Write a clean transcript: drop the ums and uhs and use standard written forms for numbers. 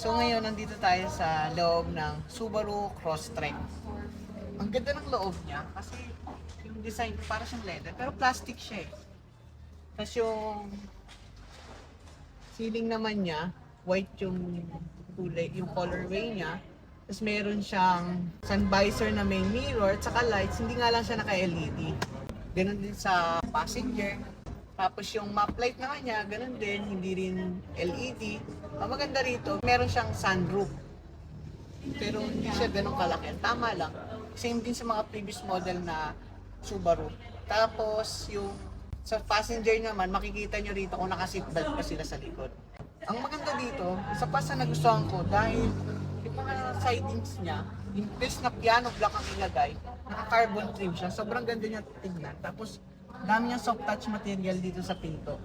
So ngayon, nandito tayo sa loob ng Subaru Crosstrek. Ang ganda ng loob niya kasi yung design para siyang leather pero plastic siya eh. Tapos yung ceiling naman niya, white yung kulay, yung colorway niya. Tapos meron siyang sun visor na may mirror at saka lights, hindi nga lang siya naka-LED. Ganun din sa passenger. Tapos yung map light naman niya, ganun din, hindi rin LED. Ang maganda rito, meron siyang sunroof. Pero hindi siya ganun kalaki. Tama lang. Same din sa mga previous model na Subaru. Tapos yung sa passenger naman, makikita nyo rito kung naka-seatbelt pa sila sa likod. Ang maganda dito, isa pa sa nagustuhan ko dahil yung mga sidings niya, imbes na piano black ang ilagay, naka-carbon trim siya. Sobrang ganda niya tingnan. Tapos, dami niyang soft touch material dito sa pinto.